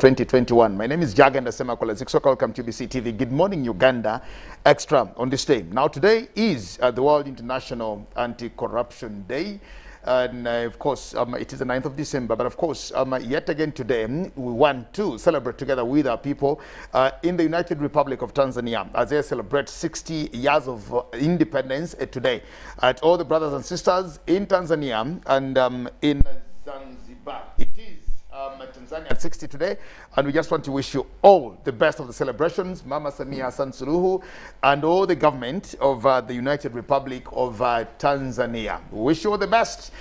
2021. My name is UGANDA EXRTRA. Welcome to UBC TV. Good morning, Uganda Extra on this day. Now, today is the World International Anti-Corruption Day. And of course, it is the 9th of December. But of course, yet again today, we want to celebrate together with our people in the United Republic of Tanzania as they celebrate 60 years of independence today. At all the brothers and sisters in Tanzania and in Zanzibar. It is Tanzania at 60 today, and we just want to wish you all the best of the celebrations, Mama Samia Hassan Suluhu and all the government of the United Republic of Tanzania. We wish you all the best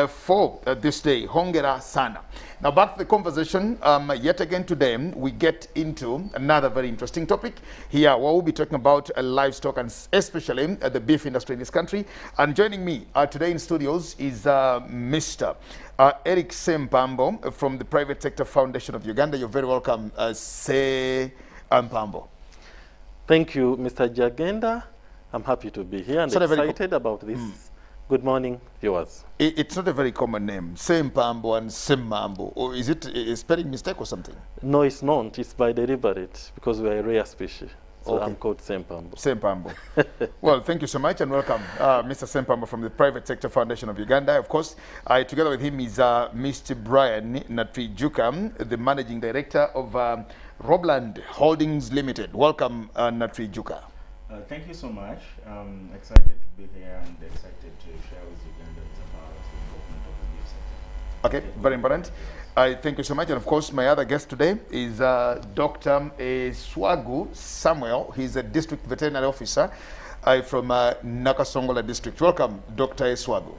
for this day. Hongera sana. Now back to the conversation. Yet again today, we get into another very interesting topic here where we'll be talking about livestock and especially the beef industry in this country. And joining me today in studios is Mr. Eric Sempambo from the Private Sector Foundation of Uganda. You're very welcome, Sempambo. Thank you, Mr. Jagenda. I'm happy to be here and excited about this. Good morning, viewers. It's not a very common name, Sempambo and Semmambo. Or is it a spelling mistake or something? No, it's not. It's by deliberate because we are a rare species. So okay. I'm called Sempambo. Sempambo. Well, thank you so much and welcome, Mr. Sempambo from the Private Sector Foundation of Uganda. Of course, together with him is Mr. Brian Natwijuka, the Managing Director of Robland Holdings Limited. Welcome, Natwijuka. Thank you so much. I'm excited to be here and excited to share with Ugandans about the development of the beef sector. Okay, very important. Thank you so much. And of course, my other guest today is Dr. Swagu Samuel. He's a district veterinary officer from Nakasongola district. Welcome, Dr. Swagu.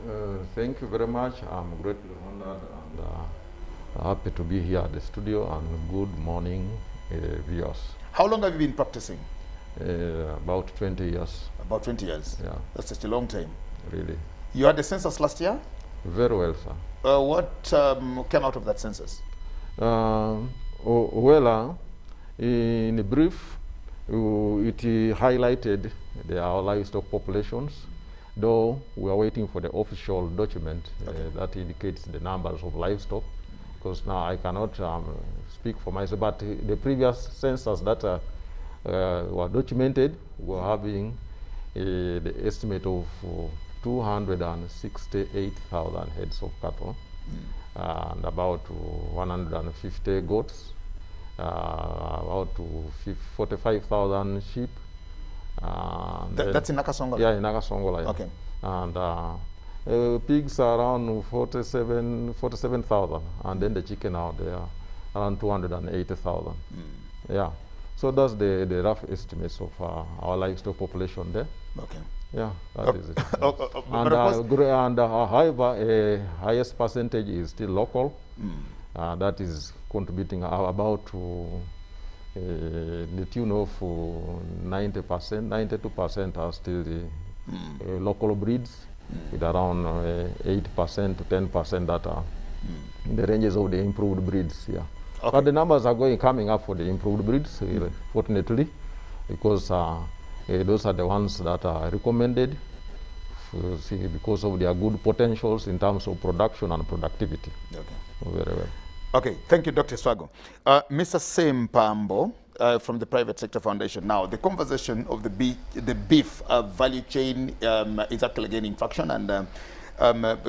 Thank you very much. I'm greatly honored and happy to be here at the studio. And good morning, viewers. How long have you been practicing? About 20 years. About 20 years? Yeah. That's such a long time. Really. You had the census last year? Very well, sir. What came out of that census? In brief, it highlighted our livestock populations, though we are waiting for the official document that indicates the numbers of livestock, because now I cannot speak for myself, but the previous census that were documented were having the estimate of 268,000 heads of cattle and about 150 goats, about 45,000 sheep. That's in Nakasongola? Yeah, in Nakasongola. Yeah. Okay. And pigs are around 47,000, and then the chicken out there around 280,000. Yeah. So that's the rough estimates of our livestock population there. Okay. Yeah, that is it. However, a highest percentage is still local. That is contributing about to the tune of 90%, 92% are still the local breeds, with around 8% to 10% that are in the ranges of the improved breeds. Yeah. Okay. But the numbers are coming up for the improved breeds, fortunately, because those are the ones that are recommended because of their good potentials in terms of production and productivity. Okay. Very well. Okay, thank you, Dr. Swago. Mr. Sempambo from the Private Sector Foundation. Now, the conversation of the beef value chain is actually gaining traction and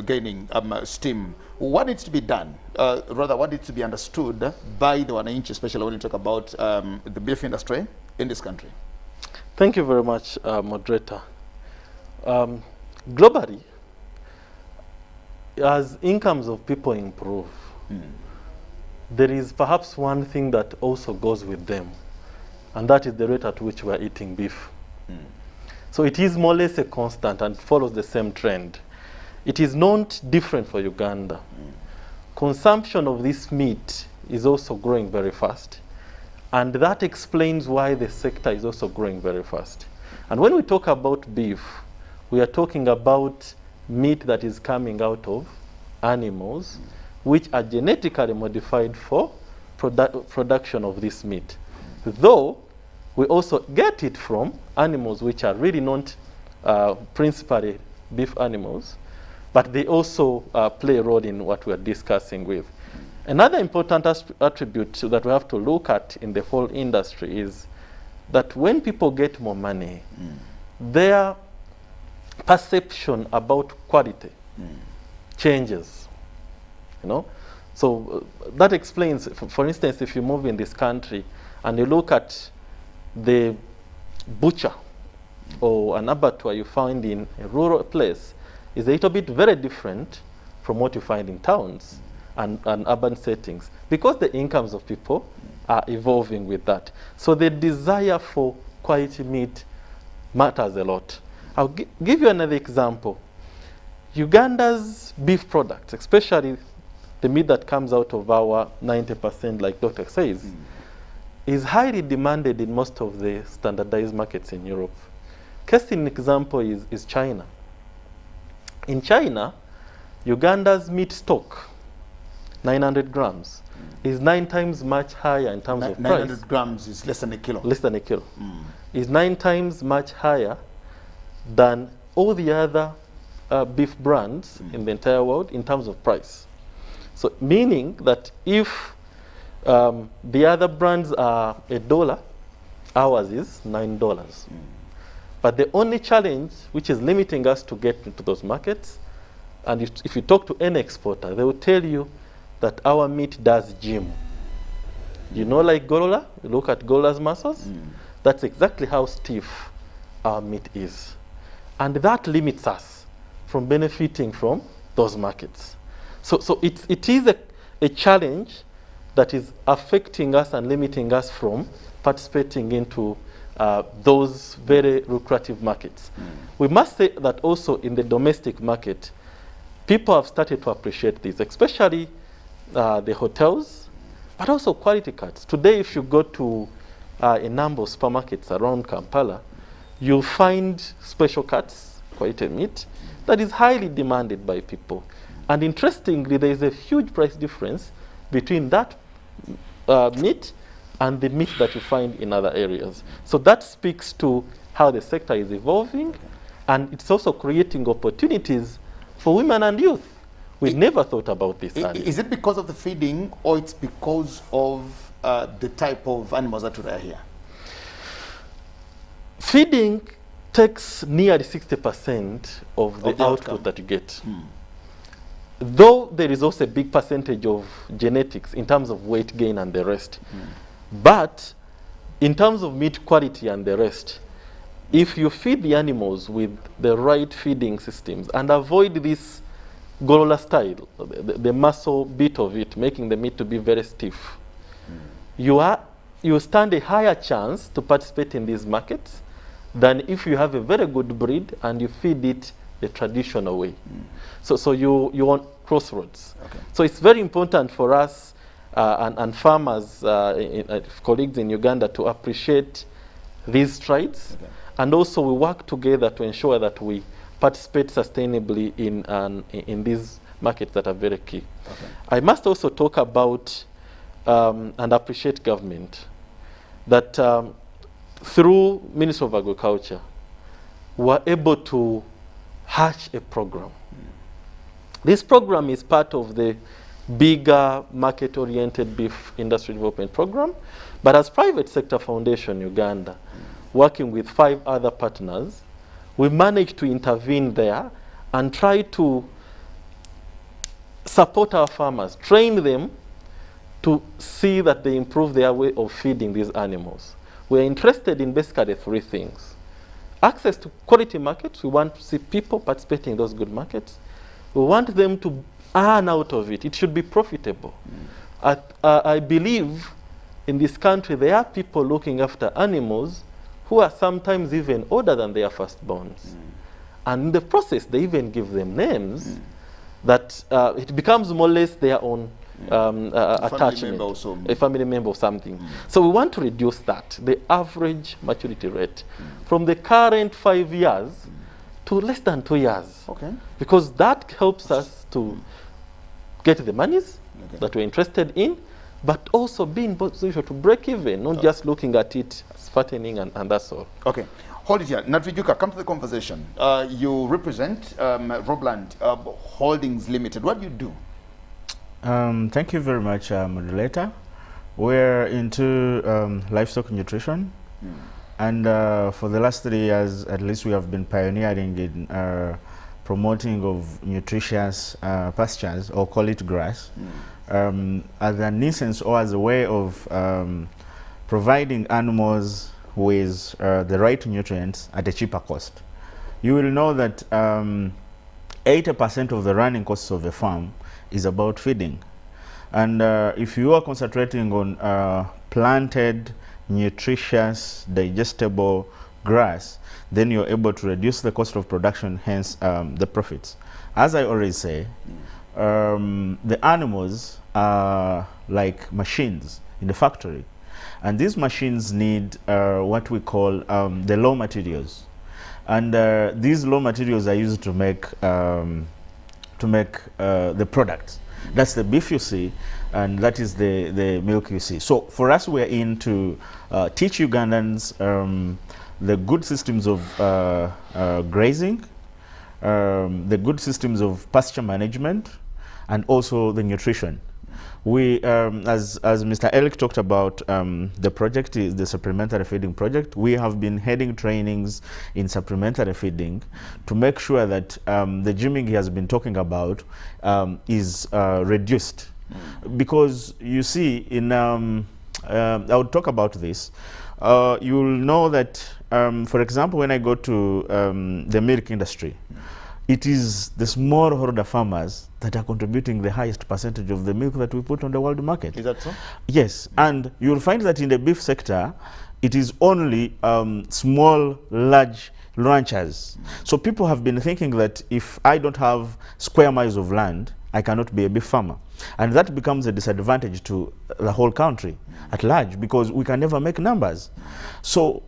gaining steam. What needs to be done, rather what needs to be understood by the Wananchi, especially when you talk about the beef industry in this country? Thank you very much, moderator. Globally, as incomes of people improve, there is perhaps one thing that also goes with them, and that is the rate at which we are eating beef. So it is more or less a constant and follows the same trend. It is not different for Uganda. Consumption of this meat is also growing very fast. And that explains why the sector is also growing very fast. And when we talk about beef, we are talking about meat that is coming out of animals which are genetically modified for production of this meat. Though we also get it from animals which are really not principally beef animals, but they also play a role in what we are discussing with. Another important attribute that we have to look at in the whole industry is that when people get more money, their perception about quality changes, you know. So that explains, for instance, if you move in this country and you look at the butcher or an abattoir you find in a rural place, is a little bit very different from what you find in towns and urban settings, because the incomes of people are evolving with that. So the desire for quality meat matters a lot. I'll give you another example. Uganda's beef products, especially the meat that comes out of our 90%, like Dr. says, is highly demanded in most of the standardized markets in Europe. Case in example is China. In China, Uganda's meat stock, 900 grams, is 9 times much higher in terms of price. 900 grams is less than a kilo. Less than a kilo. Is 9 times much higher than all the other beef brands in the entire world in terms of price. So meaning that if the other brands are $1, ours is $9. But the only challenge which is limiting us to get into those markets, and if you talk to any exporter, they will tell you that our meat does gym. You know, like gorilla, you look at gorilla's muscles, that's exactly how stiff our meat is. And that limits us from benefiting from those markets. So it is a challenge that is affecting us and limiting us from participating into those very lucrative markets. We must say that also in the domestic market, people have started to appreciate this, especially the hotels, but also quality cuts. Today, if you go to a number of supermarkets around Kampala, you'll find special cuts, quality meat, that is highly demanded by people. And interestingly, there is a huge price difference between that meat and the meat that you find in other areas. So that speaks to how the sector is evolving, and it's also creating opportunities for women and youth. We never thought about this earlier. Is it because of the feeding, or it's because of the type of animals that are here? Feeding takes nearly 60% of the output that you get. Though there is also a big percentage of genetics in terms of weight gain and the rest. But in terms of meat quality and the rest, if you feed the animals with the right feeding systems and avoid this gorilla style, the muscle bit of it, making the meat to be very stiff, you stand a higher chance to participate in these markets than if you have a very good breed and you feed it the traditional way. So you want crossroads. So it's very important for us and farmers, colleagues in Uganda, to appreciate these strides. And also we work together to ensure that we participate sustainably in these markets that are very key. I must also talk about and appreciate government, that through Ministry of Agriculture, we're able to hatch a program. This program is part of the bigger market-oriented beef industry development program, but as Private Sector Foundation Uganda, working with 5 other partners, we managed to intervene there and try to support our farmers, train them to see that they improve their way of feeding these animals. We're interested in basically 3 things. Access to quality markets. We want to see people participating in those good markets. We want them to earn out of it. It should be profitable. I believe in this country there are people looking after animals who are sometimes even older than their firstborns. And in the process, they even give them names that it becomes more or less their own attachment, a family member or something. So we want to reduce that, the average maturity rate, from the current 5 years to less than 2 years. Because that helps us to get the monies that we're interested in, but also be in position to break even, not just looking at it as fattening and that's all. Hold it here. Natvijuka, come to the conversation. You represent Robland Holdings Limited. What do you do? Thank you very much, moderator. We're into livestock nutrition, and for the last 3 years, at least, we have been pioneering in promoting of nutritious pastures, or call it grass, as an instance or as a way of providing animals with the right nutrients at a cheaper cost. You will know that 80% of the running costs of a farm is about feeding. And if you are concentrating on planted, nutritious, digestible grass, then you're able to reduce the cost of production, hence the profits. As I always say, the animals are like machines in the factory. And these machines need what we call the raw materials. And these raw materials are used to make the products. That's the beef you see, and that is the milk you see. So for us, we're in to teach Ugandans the good systems of grazing, the good systems of pasture management, and also the nutrition. We, as Mr. Eric talked about, the project is the supplementary feeding project. We have been heading trainings in supplementary feeding to make sure that the gymming he has been talking about is reduced. Because you see, in I would talk about this. You'll know that, for example, when I go to the milk industry, it is the smallholder farmers that are contributing the highest percentage of the milk that we put on the world market. Is that so? Yes, and you'll find that in the beef sector, it is only small, large ranchers. So people have been thinking that if I don't have square miles of land, I cannot be a beef farmer. And that becomes a disadvantage to the whole country at large, because we can never make numbers. So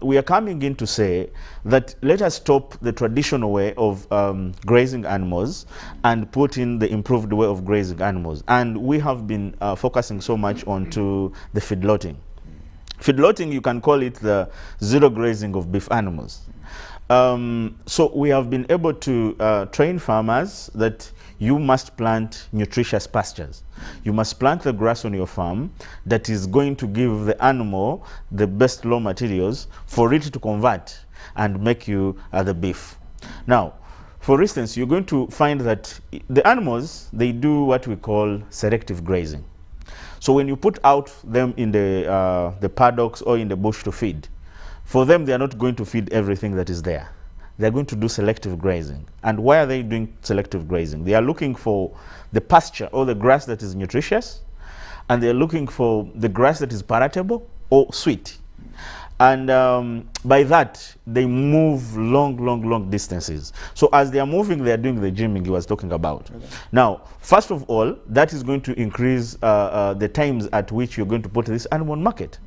we are coming in to say that let us stop the traditional way of grazing animals and put in the improved way of grazing animals. And we have been focusing so much on to the feedlotting. Feedlotting, you can call it the zero grazing of beef animals. So we have been able to train farmers that you must plant nutritious pastures. You must plant the grass on your farm that is going to give the animal the best raw materials for it to convert and make you the beef. Now, for instance, you're going to find that the animals, they do what we call selective grazing. So when you put out them in the paddocks or in the bush to feed, for them, they are not going to feed everything that is there. They're going to do selective grazing. And why are they doing selective grazing? They are looking for the pasture or the grass that is nutritious, and they're looking for the grass that is palatable or sweet. And by that, they move long distances. So as they are moving, they are doing the gymming he was talking about. Okay. Now, first of all, that is going to increase the times at which you're going to put this animal on market.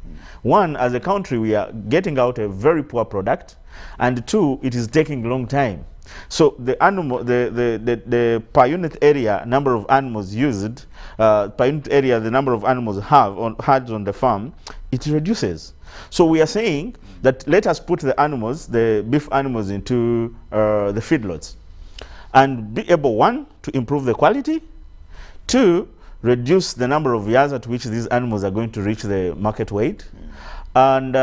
One, as a country, we are getting out a very poor product, and two, it is taking a long time. So the animal, the per unit area number of animals used, per unit area the number of animals had on the farm, it reduces. So we are saying that let us put the animals, the beef animals, into the feedlots, and be able, one, to improve the quality, two, reduce the number of years at which these animals are going to reach the market weight, and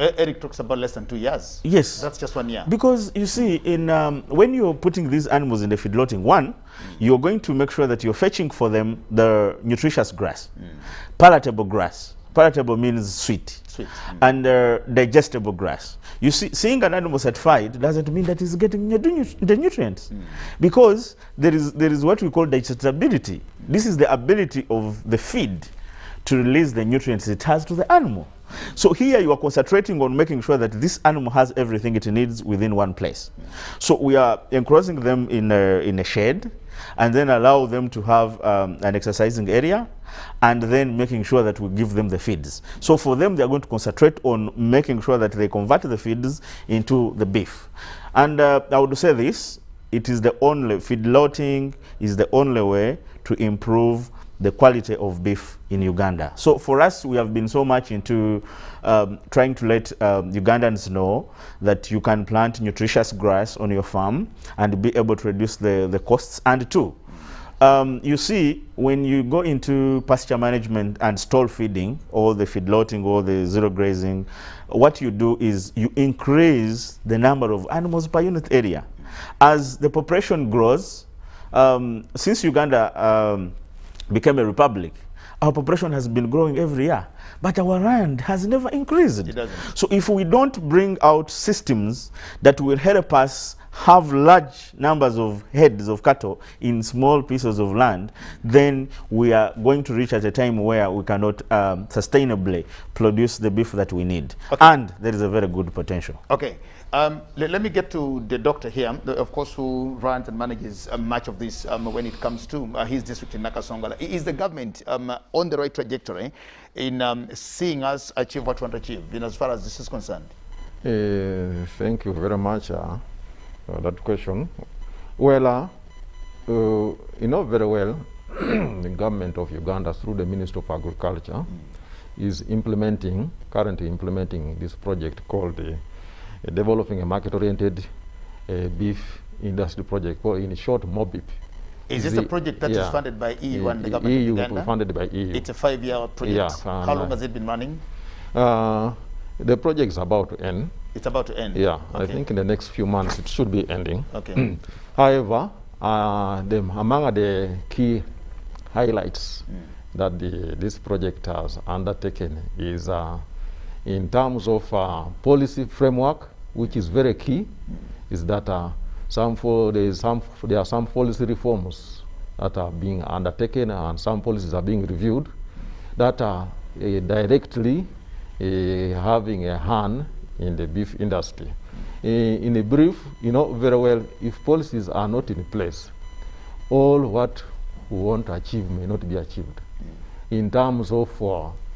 Eric talks about less than 2 years. Yes. That's just 1 year. Because you see, in when you're putting these animals in the feedlotting, one, you're going to make sure that you're fetching for them the nutritious grass, palatable grass. Palatable means sweet. And digestible grass. You see, seeing an animal satisfied doesn't mean that it's getting the nutrients, because there is what we call digestibility. This is the ability of the feed to release the nutrients it has to the animal. So here you are concentrating on making sure that this animal has everything it needs within one place. So we are enclosing them in a shed, and then allow them to have an exercising area, and then making sure that we give them the feeds. So for them, they are going to concentrate on making sure that they convert the feeds into the beef. And I would say this, it is the only, feedlotting is the only way to improve the quality of beef in Uganda. So for us, we have been so much into trying to let Ugandans know that you can plant nutritious grass on your farm and be able to reduce the costs. And two, You see, when you go into pasture management and stall feeding, or the feedlotting, or the zero grazing, what you do is you increase the number of animals per unit area. As the population grows, since Uganda became a republic, our population has been growing every year, but our land has never increased. It doesn't. So if we don't bring out systems that will help us have large numbers of heads of cattle in small pieces of land, then we are going to reach at a time where we cannot sustainably produce the beef that we need. Okay. And there is a very good potential. Okay. Let me get to the doctor here, of course, who runs and manages much of this when it comes to his district in Nakasongola. Is the government on the right trajectory in seeing us achieve what we want to achieve, as far as this is concerned? Thank you very much for that question. Well, you know very well, the government of Uganda, through the Ministry of Agriculture, is currently implementing this project called Developing a Market-Oriented Beef Industry Project, or in short, MOBIP. Is this a project that is funded by EU and the government of Uganda? Funded by EU. It's a 5-year project. Yeah, How long has it been running? The project is about to end. It's about to end? Yeah, okay. I think in the next few months it should be ending. Okay. However, among the key highlights that this project has undertaken is in terms of policy framework, which is very key, is that there are some policy reforms that are being undertaken, and some policies are being reviewed that are directly having a hand in the beef industry. In a brief, you know very well, if policies are not in place, all what we want to achieve may not be achieved. In terms of,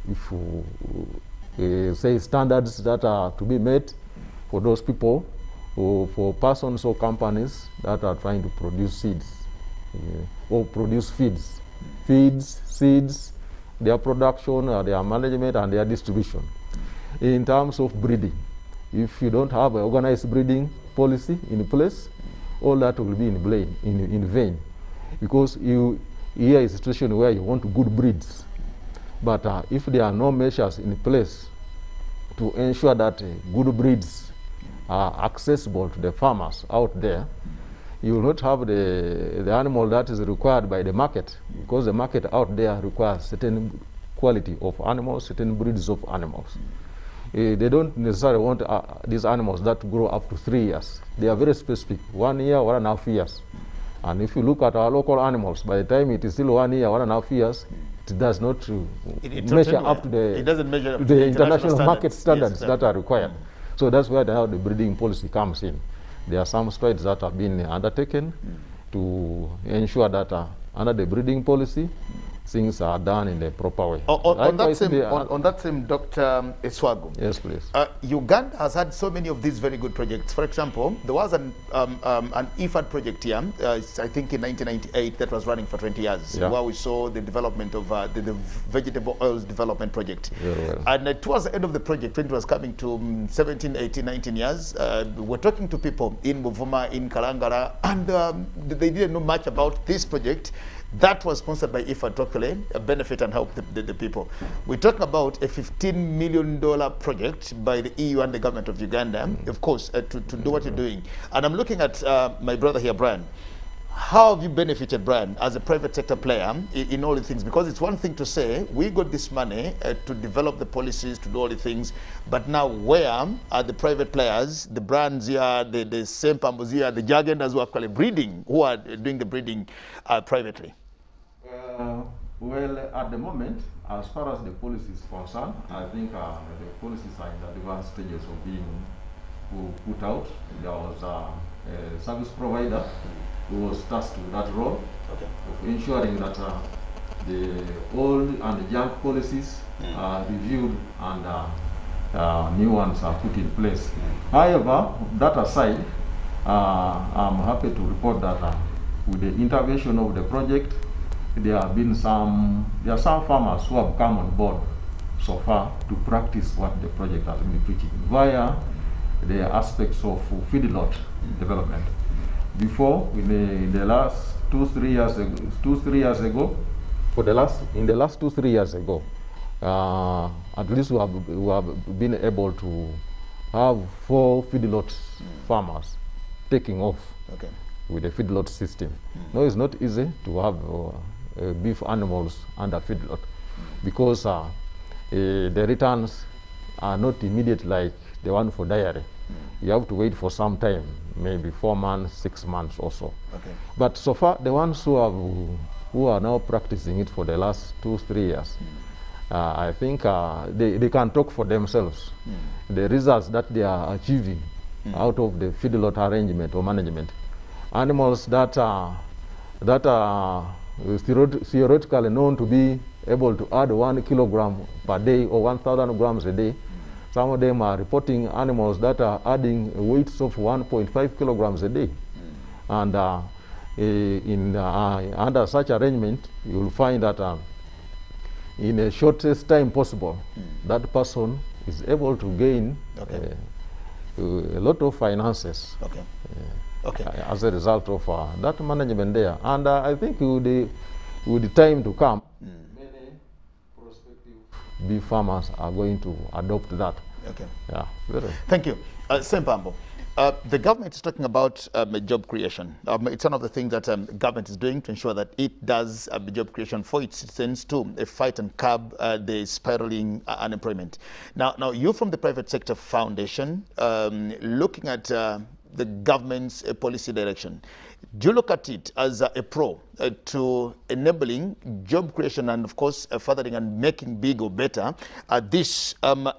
if we say standards that are to be met for those people, or for persons or companies that are trying to produce seeds, or produce feeds, seeds, their production, their management, and their distribution. In terms of breeding, if you don't have an organized breeding policy in place, all that will be in vain, because here is a situation where you want good breeds, but if there are no measures in place to ensure that good breeds are accessible to the farmers out there, you will not have the animal that is required by the market, because the market out there requires certain quality of animals, certain breeds of animals. They don't necessarily want these animals that grow up to 3 years. They are very specific, 1 year, 1.5 years. And if you look at our local animals, by the time it is still 1 year, 1.5 years, it does not measure up to the international market standards that are required. So that's where the breeding policy comes in. There are some strides that have been undertaken to ensure that under the breeding policy, things are done in the proper way. On that same, Dr. Eswago. Yes, please. Uganda has had so many of these very good projects. For example, there was an IFAD project here, I think in 1998, that was running for 20 years, where we saw the development of the vegetable oils development project. Very well. And towards the end of the project, when it was coming to 17, 18, 19 years, we're talking to people in Buvuma, in Kalangala, and they didn't know much about this project that was sponsored by IFAD to actually benefit and help the people. We're talking about a $15 million project by the EU and the government of Uganda, of course, to do what you're doing. And I'm looking at my brother here, Brian. How have you benefited, Brian, as a private sector player in all the things? Because it's one thing to say, we got this money to develop the policies, to do all the things, but now where are the private players, the brands here, the Sempambos here, the Jagandas who are actually breeding, who are doing the breeding privately? Well, at the moment, as far as the policy is concerned, I think the policies are in the advanced stages of being put out. There was a service provider who was tasked with that role of ensuring that the old and the junk policies are reviewed and new ones are put in place. However, that aside, I'm happy to report that with the intervention of the project, there are some farmers who have come on board so far to practice what the project has been preaching via the aspects of feedlot development. Before, in the last 2-3 years ago, in the last 2-3 years ago, at least we have been able to have 4 feedlot farmers taking off with the feedlot system. No, it's not easy to have beef animals under feedlot because the returns are not immediate like the one for dairy. You have to wait for some time, maybe 4 months, 6 months or so. But so far, the ones who are now practicing it for the last 2-3 years, I think they can talk for themselves. The results that they are achieving out of the feedlot arrangement or management. Animals that are theoretically known to be able to add 1 kilogram per day or 1,000 grams a day. Some of them are reporting animals that are adding weights of 1.5 kilograms a day. And under such arrangement, you will find that in the shortest time possible, that person is able to gain a lot of finances as a result of that management there. And I think with the time to come, many prospective beef farmers are going to adopt that. Yeah. Thank you. Sempambo, the government is talking about job creation. It's one of the things that government is doing to ensure that it does job creation for its citizens to fight and curb the spiraling unemployment. Now, you from the Private Sector Foundation, looking at the government's policy direction, do you look at it as a pro to enabling job creation and, of course, furthering and making big or better this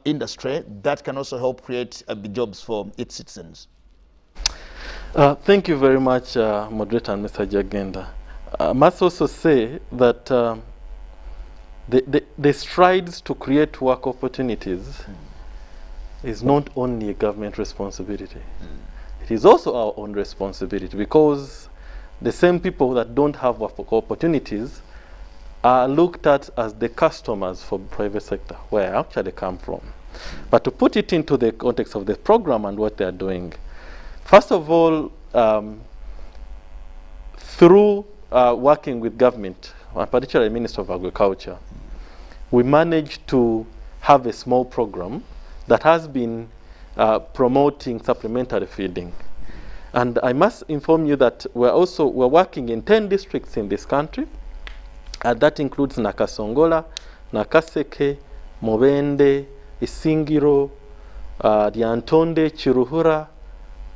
industry that can also help create jobs for its citizens? Thank you very much, Moderator and Mr. Jagenda. I must also say that the strides to create work opportunities is not only a government responsibility. It is also our own responsibility because the same people that don't have work opportunities are looked at as the customers for the private sector, where I actually come from. But to put it into the context of the program and what they are doing, first of all, through working with government, particularly Minister of Agriculture, we managed to have a small program that has been promoting supplementary feeding. And I must inform you that we're working in 10 districts in this country. That includes Nakasongola, Nakaseke, Mobende, Isingiro, Diantonde, Chiruhura,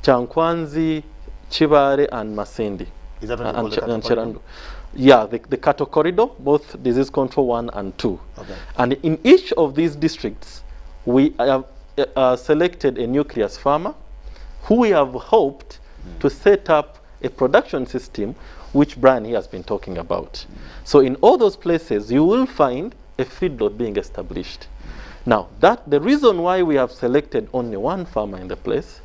Chankwanzi, Chibare, and Masindi. Is that what you call the Cherandu. Yeah, the cattle corridor, both disease control 1 and 2. And in each of these districts, we have selected a nucleus farmer who we have hoped to set up a production system which Brian here has been talking about. So in all those places, you will find a feedlot being established. Now, the reason why we have selected only one farmer in the place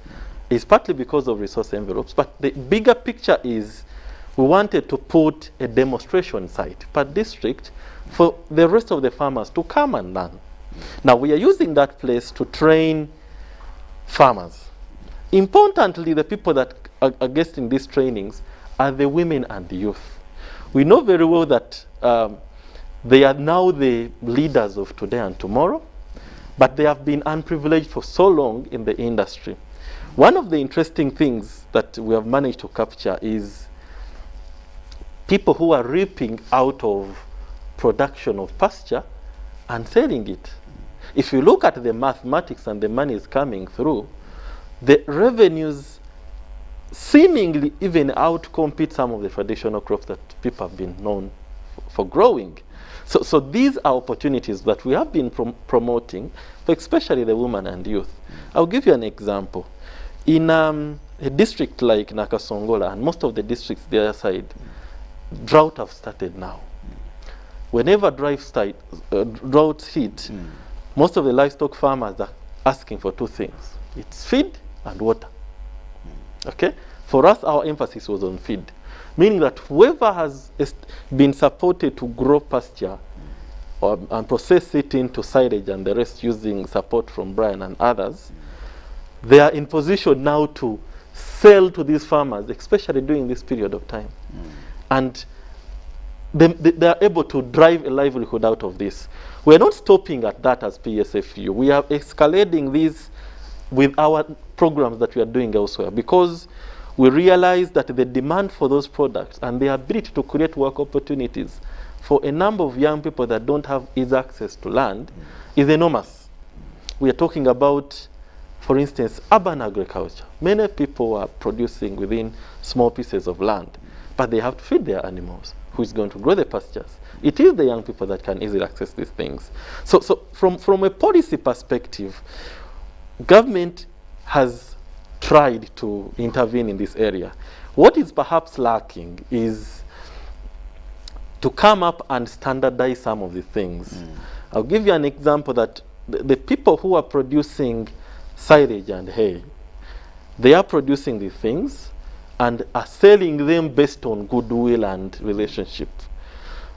is partly because of resource envelopes, but the bigger picture is we wanted to put a demonstration site per district for the rest of the farmers to come and learn. Now, we are using that place to train farmers. Importantly, the people that are getting these trainings are the women and the youth. We know very well that they are now the leaders of today and tomorrow, but they have been unprivileged for so long in the industry. One of the interesting things that we have managed to capture is people who are reaping out of production of pasture and selling it. If you look at the mathematics and the money is coming through, the revenues seemingly even outcompete some of the traditional crops that people have been known for growing. So these are opportunities that we have been promoting for especially the women and youth. I'll give you an example. In a district like Nakasongola and most of the districts their side, drought have started now. Whenever droughts hit, most of the livestock farmers are asking for two things. It's feed and water. Okay? For us, our emphasis was on feed, meaning that whoever has been supported to grow pasture and process it into silage and the rest using support from Brian and others, they are in position now to sell to these farmers, especially during this period of time. and they are able to drive a livelihood out of this. We're not stopping at that as PSFU. We are escalating this with our programs that we are doing elsewhere, because we realize that the demand for those products and the ability to create work opportunities for a number of young people that don't have easy access to land is enormous. We are talking about, for instance, urban agriculture. Many people are producing within small pieces of land, but they have to feed their animals. Who is going to grow the pastures? It is the young people that can easily access these things. So from a policy perspective, government has tried to intervene in this area. What is perhaps lacking is to come up and standardize some of the things. I'll give you an example that the people who are producing silage and hay, they are producing these things and are selling them based on goodwill and relationship.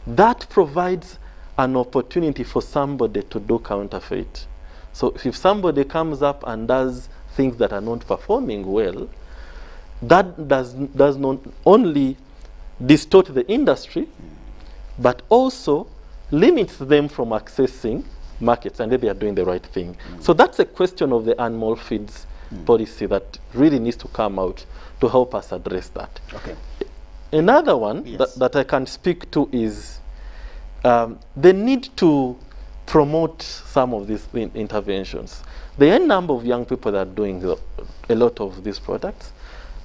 That provides an opportunity for somebody to do counterfeit. So if somebody comes up and does things that are not performing well, that does not only distort the industry, but also limits them from accessing markets, and they are doing the right thing. So that's a question of the animal feeds policy that really needs to come out to help us address that. Okay. Another one that I can speak to is the need to promote some of these interventions. There are a number of young people that are doing a lot of these products,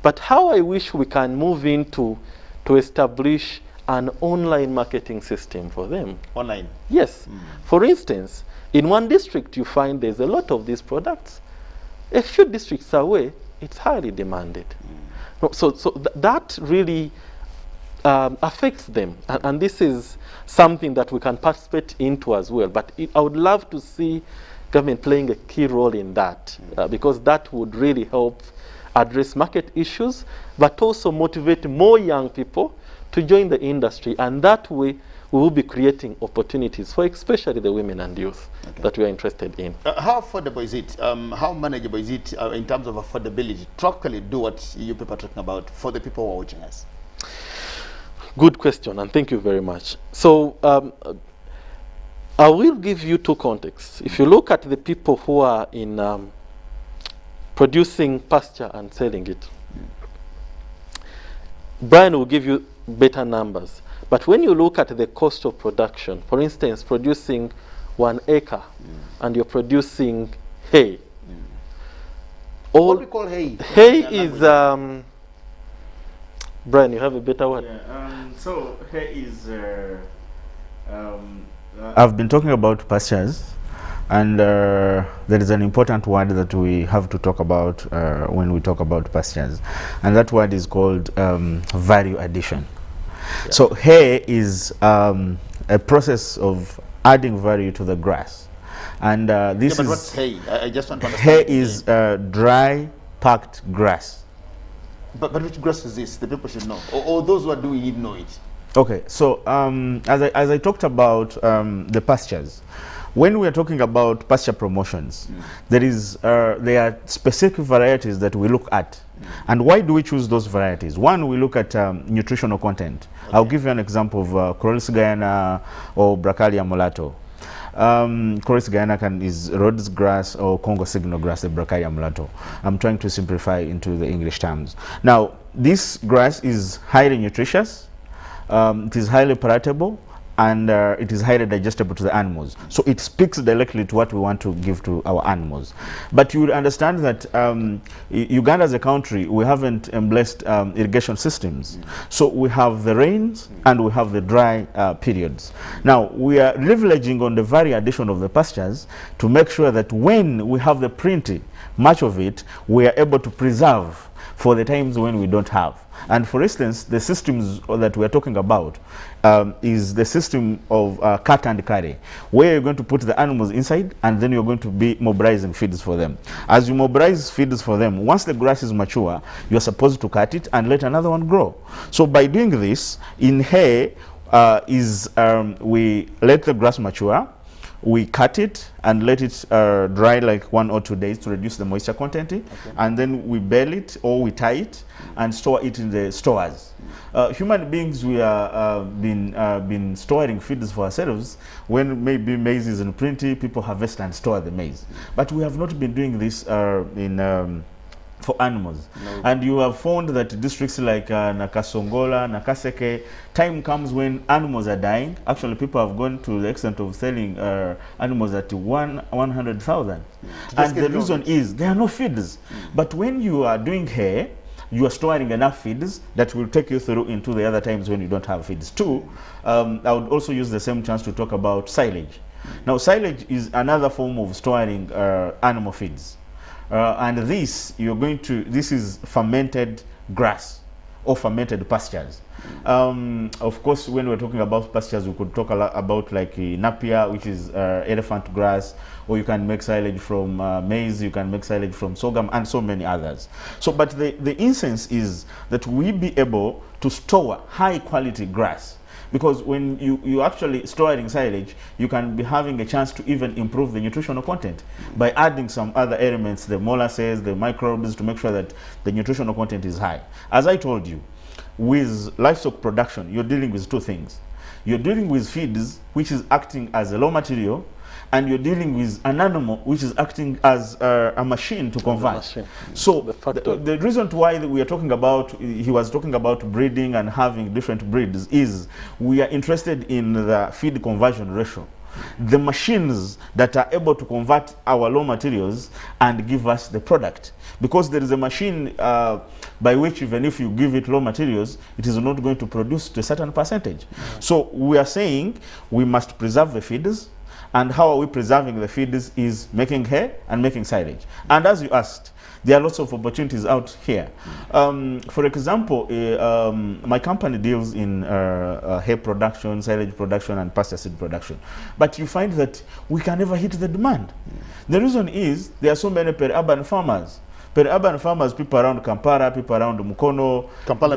but how I wish we can move into to establish an online marketing system for them. Online? Yes. For instance, in one district you find there's a lot of these products. A few districts away, it's highly demanded. So that really affects them, and this is something that we can participate into as well. But I would love to see government playing a key role in that, because that would really help address market issues, but also motivate more young people to join the industry, and that way we will be creating opportunities for especially the women and youth that we are interested in. How affordable is it? How manageable is it in terms of affordability? Practically do what you people are talking about for the people who are watching us. Good question, and thank you very much. So I will give you two contexts. If you look at the people who are in producing pasture and selling it, Brian will give you better numbers. But when you look at the cost of production, for instance, producing 1 acre and you're producing hay. What do we call hay? Hay is, Brian, you have a better word? Yeah, so hay is, I've been talking about pastures, and there is an important word that we have to talk about when we talk about pastures, and that word is called value addition. Yeah. So hay is a process of adding value to the grass, and this but is what's hay? I just want to understand. Hay is dry packed grass. But which grass is this? The people should know, or those who are doing it know it. Okay, so as I talked about the pastures, when we are talking about pasture promotions, there are specific varieties that we look at. And why do we choose those varieties? One, we look at nutritional content. Okay. I'll give you an example of Chloris Guyana or Brachalia mulatto. Chloris Guyana is Rhodes grass or Congo signal grass, the Brachalia mulatto. I'm trying to simplify into the English terms. Now, this grass is highly nutritious, it is highly palatable, and it is highly digestible to the animals. So it speaks directly to what we want to give to our animals. But you would understand that Uganda as a country, we haven't embraced irrigation systems. So we have the rains and we have the dry periods. Now, we are leveraging on the value addition of the pastures to make sure that when we have the plenty, much of it, we are able to preserve for the times when we don't have. And for instance, the systems that we are talking about is the system of cut and carry, where you're going to put the animals inside and then you're going to be mobilizing feeds for them. As you mobilize feeds for them, once the grass is mature, you're supposed to cut it and let another one grow. So by doing this, in hay, we let the grass mature, we cut it and let it dry like 1 or 2 days to reduce the moisture content, and then we bale it or we tie it and store it in the stores. Human beings, we are been storing feeds for ourselves. When maybe maize is in plenty, people harvest and store the maize. But we have not been doing this for animals. No. And you have found that districts like Nakasongola, Nakaseke, time comes when animals are dying. Actually, people have gone to the extent of selling animals at 100,000. And the reason is there are no feeds. But when you are doing hay, you are storing enough feeds that will take you through into the other times when you don't have feeds. Two, I would also use the same chance to talk about silage. Now, silage is another form of storing animal feeds. And this is fermented grass or fermented pastures. Of course, when we're talking about pastures, we could talk a lot about like napier, which is elephant grass, or you can make silage from maize, you can make silage from sorghum, and so many others. So, but the essence is that we be able to store high quality grass. Because when you actually storing silage, you can be having a chance to even improve the nutritional content by adding some other elements, the molasses, the microbes, to make sure that the nutritional content is high. As I told you, with livestock production, you're dealing with two things. You're dealing with feeds, which is acting as a raw material, and you're dealing with an animal which is acting as a machine to convert. So the reason why we are talking about, he was talking about breeding and having different breeds, is we are interested in the feed conversion ratio. The machines that are able to convert our raw materials and give us the product. Because there is a machine by which even if you give it raw materials, it is not going to produce to a certain percentage. So we are saying we must preserve the feeds. And how are we preserving the feeds is making hay and making silage. And as you asked, there are lots of opportunities out here. For example, my company deals in hay production, silage production, and pasture seed production. But you find that we can never hit the demand. The reason is there are so many peri-urban farmers. Peri-urban farmers, people around Kampala, people around Mukono, Kampala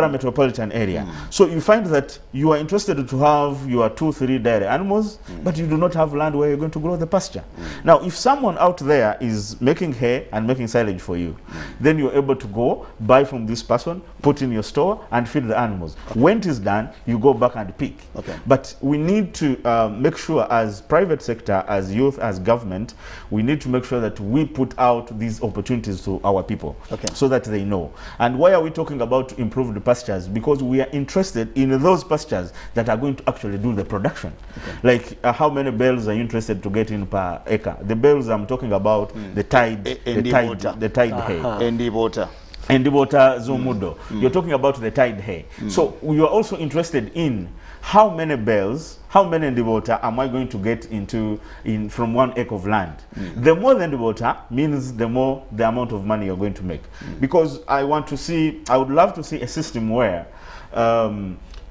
metropolitan area. So you find that you are interested to have your 2-3 dairy animals, but you do not have land where you're going to grow the pasture. Now, if someone out there is making hay and making silage for you, then you're able to go buy from this person, put in your store, and feed the animals. When it is done, you go back and pick. But we need to make sure, as private sector, as youth, as government, we need to make sure that we put out these opportunities to our people, so that they know. And why are we talking about improved pastures? Because we are interested in those pastures that are going to actually do the production. Like how many bales are you interested to get in per acre? The bales I'm talking about, the tide hay. And the water zomudo. You're talking about the tide hay. So we are also interested in how many bales, how many ndibota am I going to get from 1 acre of land? The more the ndibota means the more the amount of money you're going to make. Because I would love to see a system where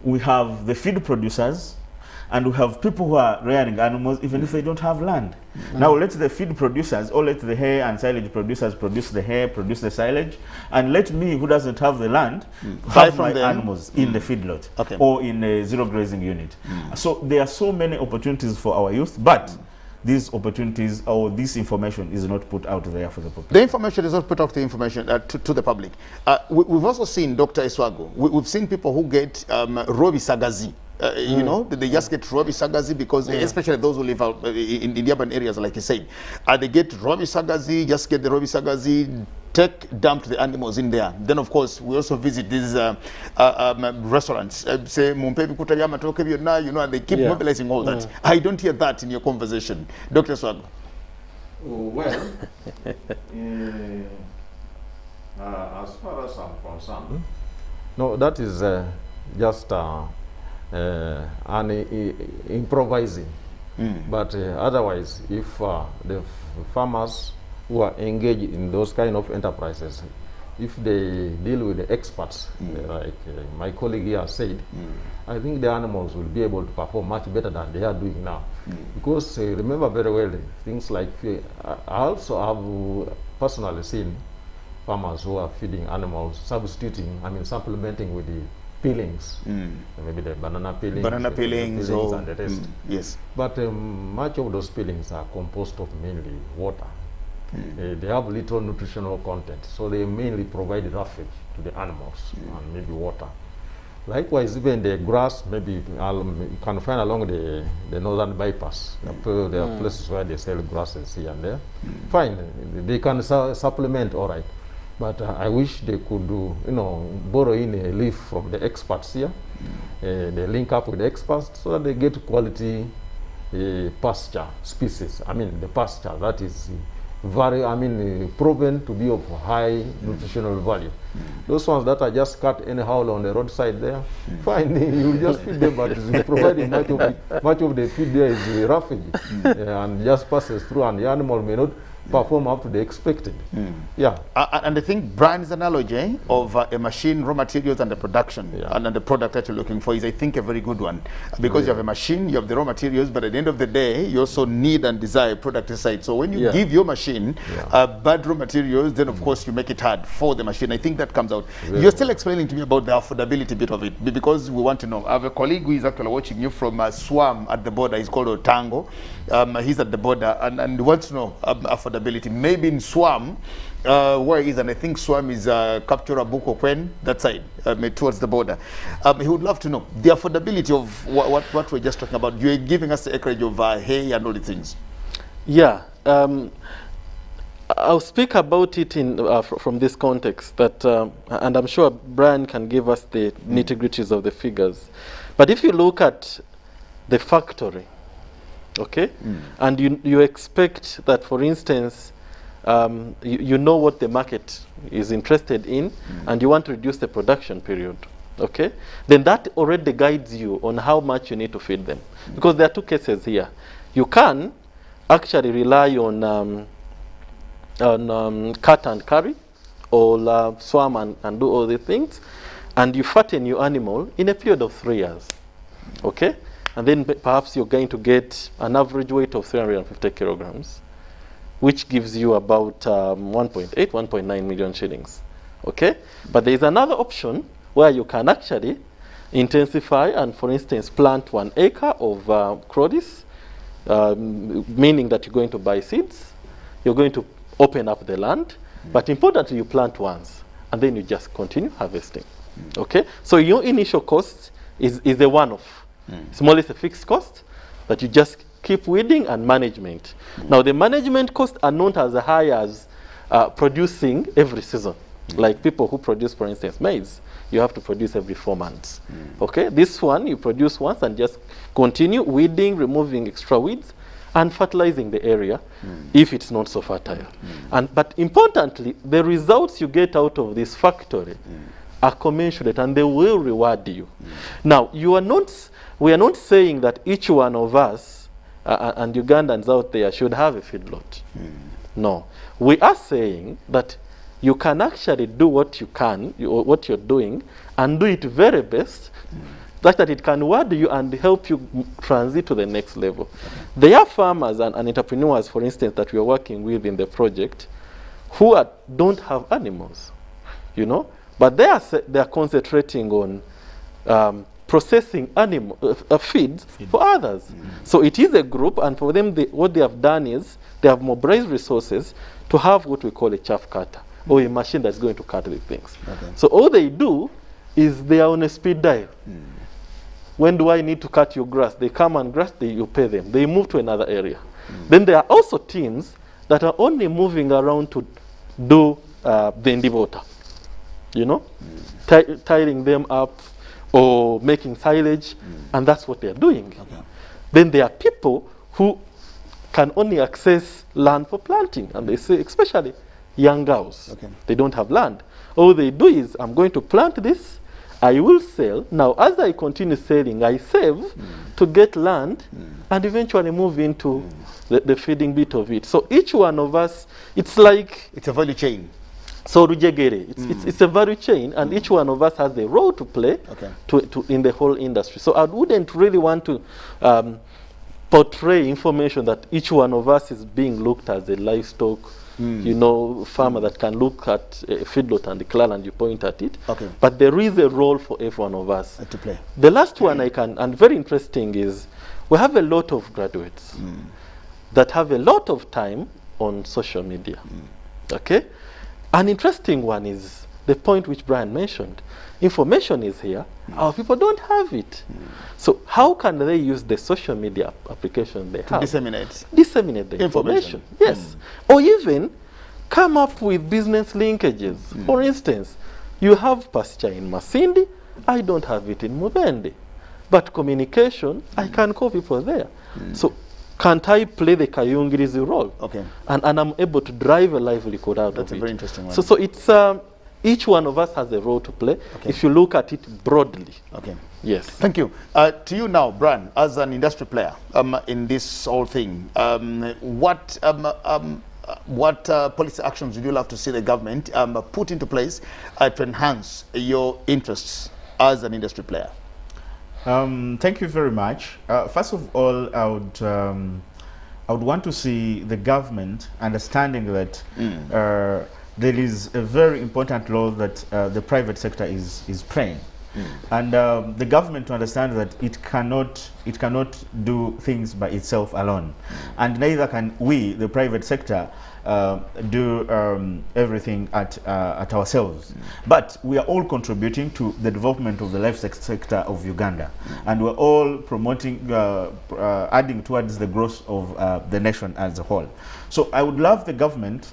we have the feed producers and we have people who are rearing animals even if they don't have land. Now let the feed producers or let the hay and silage producers produce the hay, produce the silage, and let me, who doesn't have the land, have my animals in the feedlot or in a zero grazing unit. So there are so many opportunities for our youth, but these opportunities or this information is not put out there for the public. The information is not put out to the public. We've also seen, Dr. Iswago, we've seen people who get Robi Sagazi. You know, they just get Robi Sagazi because, especially those who live out in the urban areas, like you said, they get Robi Sagazi, just get the Robi Sagazi, dump the animals in there. Then, of course, we also visit these restaurants. Say, you know, and they keep mobilizing all that. I don't hear that in your conversation. Dr. Swago. Well, as far as I'm concerned, no, that is just improvising. But otherwise, if the farmers who are engaged in those kind of enterprises, if they deal with the experts, like my colleague here said, I think the animals will be able to perform much better than they are doing now. Because remember very well, things like, I also have personally seen farmers who are feeding animals, supplementing with the peelings, maybe the banana peelings, or and the rest. Yes. But much of those peelings are composed of mainly water. They have little nutritional content, so they mainly provide refuge to the animals and maybe water. Likewise, even the grass, maybe you can find along the northern bypass. There are places where they sell grasses here and there. Fine, they can supplement, all right. But I wish they could do, borrow in a leaf from the experts here. They link up with the experts so that they get quality pasture species. I mean, the pasture that is proven to be of high nutritional value. Those ones that are just cut anyhow on the roadside there, fine, you just feed them, but providing much of the feed there is roughage and just passes through, and the animal may not perform up to the expected. Yeah. And I think Brian's analogy of a machine, raw materials, and the production, and the product that you're looking for is, I think, a very good one. Because you have a machine, you have the raw materials, but at the end of the day, you also need and desire a product aside. So when you give your machine bad raw materials, then of course you make it hard for the machine. I think that comes out. You're still explaining to me about the affordability bit of it, because we want to know. I have a colleague who is actually watching you from Swam at the border. He's called Otango. He's at the border and wants to know affordability. Maybe in Swam, where he is, and I think Swam is Kapchora Buko Kwen, that side, towards the border. He would love to know the affordability of what we're just talking about. You're giving us the acreage of hay and all the things. Yeah. I'll speak about it in from this context, that, and I'm sure Brian can give us the nitty-gritties of the figures. But if you look at the factory, okay, and you expect that, for instance, you know what the market is interested in, and you want to reduce the production period, okay, then that already guides you on how much you need to feed them. Because there are two cases here. You can actually rely on cut and carry, or swam and do all the things, and you fatten your animal in a period of 3 years, okay? And then perhaps you're going to get an average weight of 350 kilograms, which gives you about 1.9 million shillings, okay? But there is another option where you can actually intensify and, for instance, plant 1 acre of crodice, meaning that you're going to buy seeds, you're going to open up the land, but importantly, you plant once, and then you just continue harvesting, okay? So your initial cost is a one-off. It's more or less a fixed cost that you just keep weeding and management. Now, the management costs are not as high as producing every season. Like people who produce, for instance, maize, you have to produce every 4 months. Okay, this one you produce once and just continue weeding, removing extra weeds, and fertilizing the area if it's not so fertile. But importantly, the results you get out of this factory are commensurate, and they will reward you. Now, we are not saying that each one of us and Ugandans out there should have a feedlot. No. We are saying that you can actually do what you can, what you're doing, and do it very best, such that it can reward you and help you transit to the next level. There are farmers and entrepreneurs, for instance, that we are working with in the project, who don't have animals, but they are concentrating on processing feeds for others. So it is a group, and for them, what they have done is they have mobilized resources to have what we call a chaff cutter, or a machine that's going to cut the things. Okay. So all they do is they are on a speed dial. When do I need to cut your grass? They come and you pay them. They move to another area. Then there are also teams that are only moving around to do the indivota, tidying them up, or making silage, and that's what they're doing. Okay. Then there are people who can only access land for planting, and they say, especially young girls, they don't have land. All they do is, I'm going to plant this, I will sell. Now, as I continue selling, I save to get land and eventually move into the feeding bit of it. So each one of us, it's like... It's a value chain. So it's a value chain, and each one of us has a role to play in the whole industry. So I wouldn't really want to portray information that each one of us is being looked as a livestock you know, farmer that can look at a feedlot and declare and you point at it. Okay. But there is a role for every one of us To play. The last one I can, and very interesting, is we have a lot of graduates that have a lot of time on social media. Okay? An interesting one is the point which Brian mentioned. Information is here, our people don't have it. So how can they use the social media application they have? Disseminate the information. Yes. Or even come up with business linkages. For instance, you have pasture in Masindi, I don't have it in Mubende. But communication, I can call people there. So can't I play the Kayungirizi role? Okay. And I'm able to drive a livelihood out of it. That's a very interesting one. So it's each one of us has a role to play if you look at it broadly. Okay. Yes. Thank you. To you now, Bran, as an industry player in this whole thing, what policy actions would you love to see the government put into place to enhance your interests as an industry player? Thank you very much. First of all, I would want to see the government understanding that there is a very important role that the private sector is playing. And the government to understand that it cannot do things by itself alone, and neither can we, the private sector, do everything at ourselves. But we are all contributing to the development of the livestock sector of Uganda, and we're all promoting, adding towards the growth of the nation as a whole. So I would love the government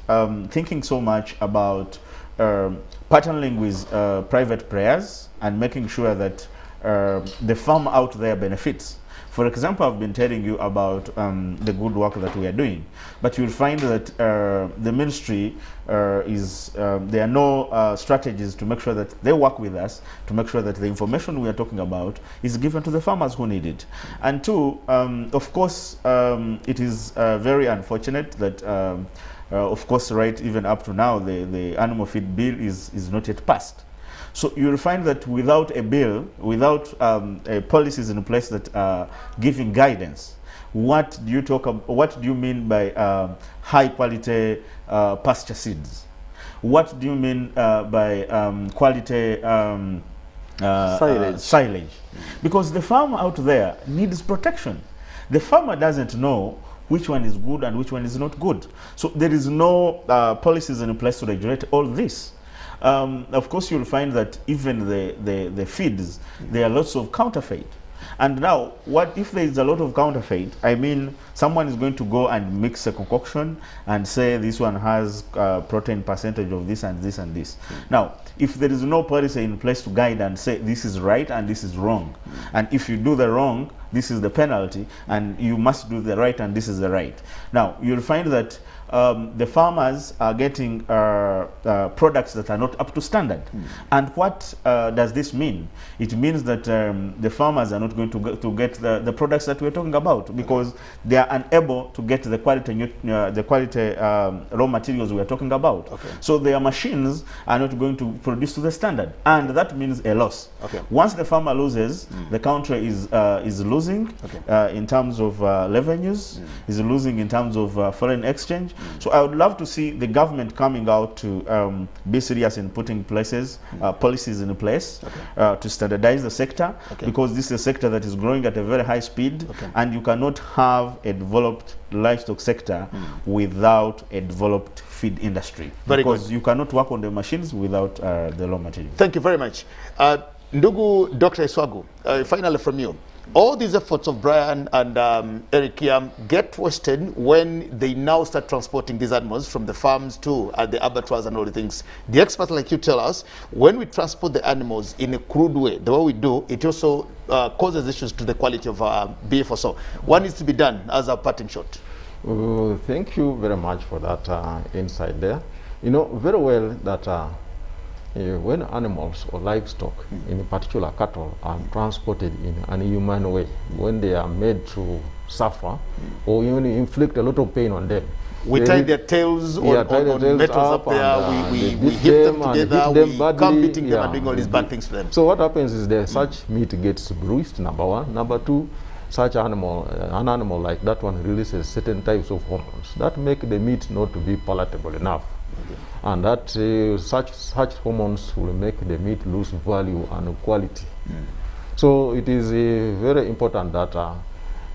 thinking so much about partnering with private players and making sure that the farm out there benefits. For example, I've been telling you about the good work that we are doing, but you'll find that the ministry there are no strategies to make sure that they work with us, to make sure that the information we are talking about is given to the farmers who need it. And two, of course, it is very unfortunate that of course, right, even up to now, the animal feed bill is not yet passed. So you'll find that without a bill, without policies in place that are giving guidance, what do you talk about? What do you mean by high quality pasture seeds? What do you mean by quality silage? Because the farmer out there needs protection. The farmer doesn't know which one is good and which one is not good. So there is no policies in place to regulate all this. Of course, you'll find that even the feeds, there are lots of counterfeit. And now, what if there is a lot of counterfeit? I mean, someone is going to go and mix a concoction and say this one has protein percentage of this and this and this. Now, if there is no policy in place to guide and say this is right and this is wrong, and if you do the wrong, this is the penalty, and you must do the right and this is the right. Now, you'll find that the farmers are getting products that are not up to standard. And what does this mean? It means that the farmers are not going to get the products that we're talking about, because they are unable to get the quality raw materials we're talking about. So their machines are not going to produce to the standard, and that means a loss. Once the farmer loses, the country is losing in terms of revenues, is losing in terms of foreign exchange. So I would love to see the government coming out to be serious in putting policies in place to standardize the sector, because this is a sector that is growing at a very high speed, and you cannot have a developed livestock sector without a developed feed industry. Because you cannot work on the machines without the raw material. Thank you very much. Ndugu Dr. Iswagu, finally from you. All these efforts of Brian and Eric here get wasted when they now start transporting these animals from the farms to the abattoirs and all the things. The experts like you tell us, when we transport the animals in a crude way, the way we do, it also causes issues to the quality of beef or so. What needs to be done as a parting shot? Thank you very much for that insight there. You know very well that when animals or livestock, in particular cattle, are transported in an inhuman way, when they are made to suffer or even inflict a lot of pain on them, we tie their tails on metals up there, we hit them together, we come beating them and doing all these bad things to them. So what happens is that such meat gets bruised, number one. Number two, such animal, an animal like that one releases certain types of hormones that make the meat not to be palatable enough. Okay. And that such hormones will make the meat lose value and quality. So it is very important that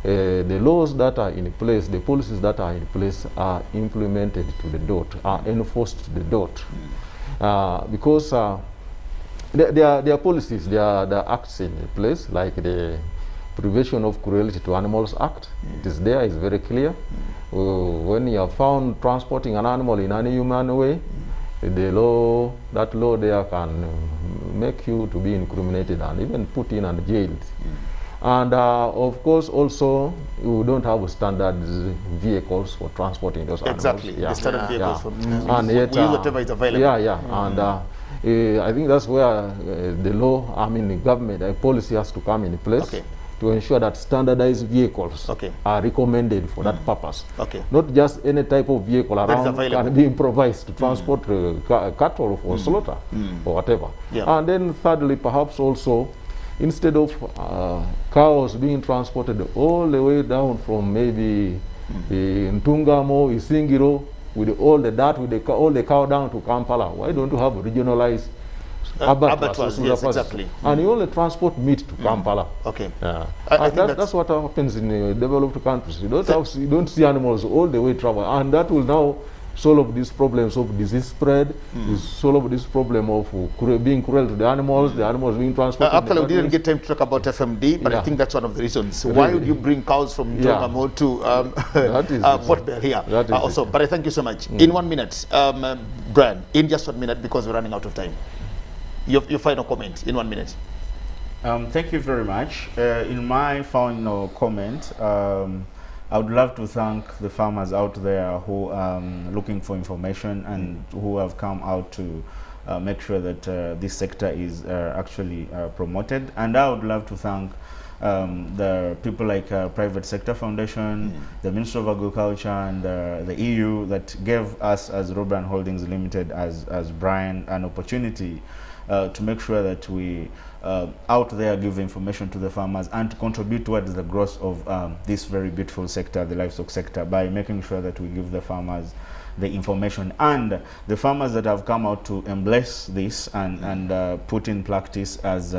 the laws that are in place, the policies that are in place are implemented to the dot, are enforced to the dot. Because there are policies, there are acts in place, like the Prevention of Cruelty to Animals Act. It is there, it's very clear. When you are found transporting an animal in an inhuman way, the law, that law there can make you to be incriminated and even put in and jailed. And of course, also, you don't have standard vehicles for transporting those animals. Exactly, the standard vehicles for and yet, we use whatever is available. And I think that's where the law, I mean, the government policy has to come in place. Okay. To ensure that standardized vehicles are recommended for that purpose. Okay. Not just any type of vehicle around can be improvised to transport cattle for slaughter or whatever. Yeah. And then thirdly, perhaps also, instead of cows being transported all the way down from maybe Ntungamo, Isingiro, with all the dirt, with all the cow down to Kampala, why don't you have regionalized abattoirs? Yes, exactly. And you only transport meat to Kampala. Okay. I think that's what happens in developed countries. You don't see animals all the way travel, and that will now solve these problems of disease spread, solve this problem of being cruel to the animals being transported. Actually, we didn't get time to talk about FMD, but I think that's one of the reasons. Really? Why would you bring cows from Ntungamo to Port Bell here? Also, but I thank you so much. In 1 minute, Brian, in just 1 minute, because we're running out of time. Your final comment in 1 minute. Thank you very much. In my final comment, I would love to thank the farmers out there who are looking for information and who have come out to make sure that this sector is actually promoted. And I would love to thank the people like Private Sector Foundation, the Ministry of Agriculture, and the EU that gave us as Robran Holdings Limited, as Brian, an opportunity to make sure that we out there give information to the farmers and to contribute towards the growth of this very beautiful sector, the livestock sector, by making sure that we give the farmers the information, and the farmers that have come out to embrace this and put in practice as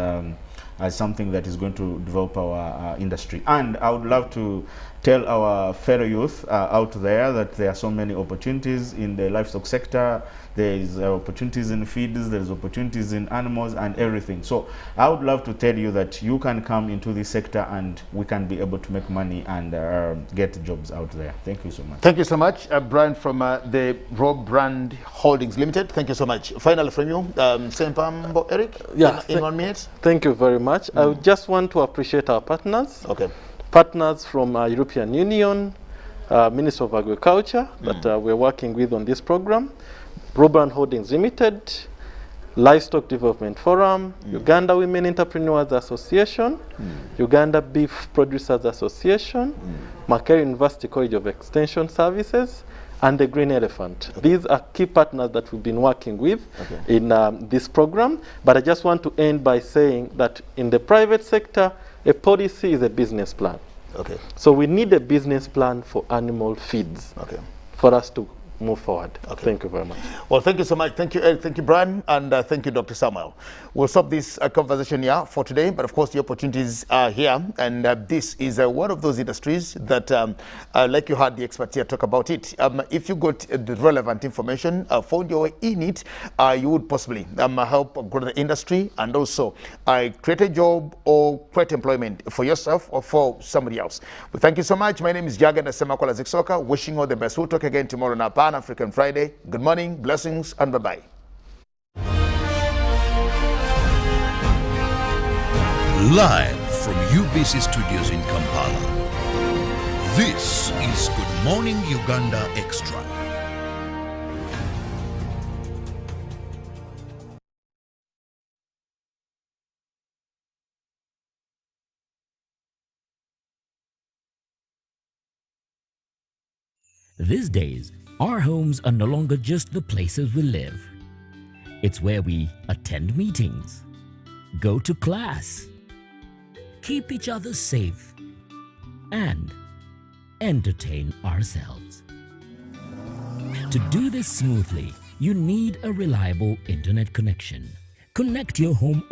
something that is going to develop our industry. And I would love to tell our fellow youth out there that there are so many opportunities in the livestock sector. There is opportunities in feeds, there's opportunities in animals and everything. So I would love to tell you that you can come into this sector and we can be able to make money and get jobs out there. Thank you so much. Thank you so much, Brian from the Robran Holdings Limited. Thank you so much. Finally from you, Sempambo Eric, in 1 minute. Thank you very much. I would just want to appreciate our partners. Okay. Partners from European Union, Ministry of Agriculture that we're working with on this program, Robran Holdings Limited, Livestock Development Forum, Uganda Women Entrepreneurs Association, Uganda Beef Producers Association, Makerere University College of Extension Services, and the Green Elephant. These are key partners that we've been working with in this program. But I just want to end by saying that in the private sector, a policy is a business plan. Okay. So we need a business plan for animal feeds for us to move forward. Thank you very much. Well, thank you so much. Thank you, Eric. Thank you, Brian. And thank you, Dr. Samuel. We'll stop this conversation here for today. But of course, the opportunities are here. And this is one of those industries that, like you heard the experts here talk about it, if you got the relevant information, found your way in it, you would possibly help grow the industry and also create a job or create employment for yourself or for somebody else. Well, thank you so much. My name is UGANDA Extrtra. Wishing you all the best. We'll talk again tomorrow on our Pan-African Friday. Good morning, blessings, and bye-bye. Live from UBC Studios in Kampala, this is Good Morning Uganda Extra. These days, our homes are no longer just the places we live. It's where we attend meetings, go to class, keep each other safe, and entertain ourselves. To do this smoothly, you need a reliable internet connection. Connect your home